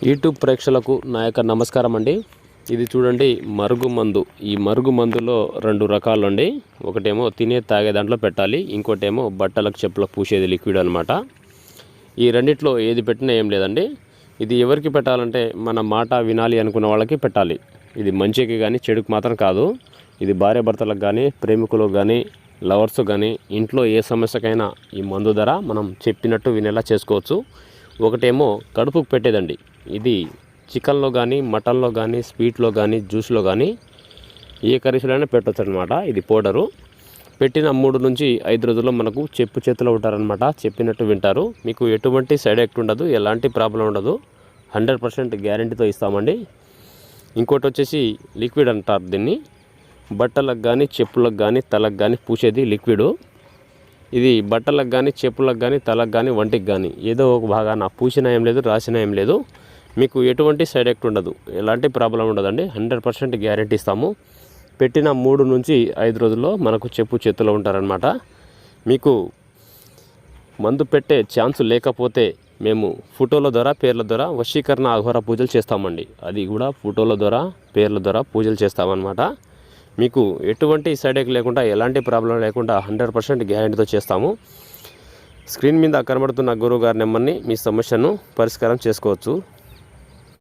YouTube ప్రేక్షకులకు నా యొక్క నమస్కారం అండి. ఇది చూడండి మరుగు మందు. ఈ మరుగు మందులో రెండు రకాలు అండి. ఒకటేమో తినే తాగే దాంట్లో పెట్టాలి, ఇంకోటేమో బట్టలకు చెప్పులకు పూసేది లిక్విడ్ అనమాట. ఈ రెండిట్లో ఏది పెట్టినా ఏం లేదండి. ఇది ఎవరికి పెట్టాలంటే మన మాట వినాలి అనుకున్న వాళ్ళకి పెట్టాలి. ఇది మంచికి కానీ చెడుకు మాత్రం కాదు. ఇది భార్య భర్తలకు కానీ, ప్రేమికులకు కానీ, లవర్స్ కానీ, ఇంట్లో ఏ సమస్యకైనా ఈ మందు ధర మనం చెప్పినట్టు వినేలా చేసుకోవచ్చు. ఒకటేమో కడుపుకు పెట్టేదండి. ఇది చికెన్లో కానీ, మటన్లో కానీ, స్వీట్లో కానీ, జ్యూస్లో కానీ ఏ కర్రీస్లోనే పెట్టవచ్చు అనమాట. ఇది పౌడరు పెట్టిన 3 నుంచి 5 రోజుల్లో మనకు చేతిలో ఉంటారనమాట. చెప్పినట్టు వింటారు. మీకు ఎటువంటి సైడ్ ఎఫెక్ట్ ఉండదు, ఎలాంటి ప్రాబ్లం ఉండదు. 100% గ్యారంటీతో ఇస్తామండి. ఇంకోటి వచ్చేసి లిక్విడ్ అంటారు దీన్ని. బట్టలకు కానీ, చెప్పులకు కానీ, తలకు కానీ పూసేది లిక్విడ్. ఇది బట్టలకు కానీ, చెప్పులకు కానీ, తలకు కానీ, వంటికి కానీ ఏదో ఒక భాగాన పూసినా ఏం లేదు, రాసినా ఏం లేదు. మీకు ఎటువంటి సైడ్ ఎఫెక్ట్ ఉండదు, ఎలాంటి ప్రాబ్లం ఉండదండి. 100% గ్యారెంటీ ఇస్తాము. పెట్టిన 3 నుంచి 5 రోజుల్లో మనకు చేతిలో ఉంటారనమాట. మీకు మందు పెట్టే ఛాన్స్ లేకపోతే మేము ఫోటోల ద్వారా, పేర్ల ద్వారా వశీకరణ అఘోర పూజలు చేస్తామండి. అది కూడా ఫోటోల ద్వారా, పేర్ల ద్వారా పూజలు చేస్తామన్నమాట. మీకు ఎటువంటి సైడ్ ఎఫెక్ట్ లేకుండా, ఎలాంటి ప్రాబ్లం లేకుండా 100% గ్యారెంటీతో చేస్తాము. స్క్రీన్ మీద కనబడుతున్న గురువు గారి నెంబర్ని మీ సమస్యను పరిష్కారం చేసుకోవచ్చు.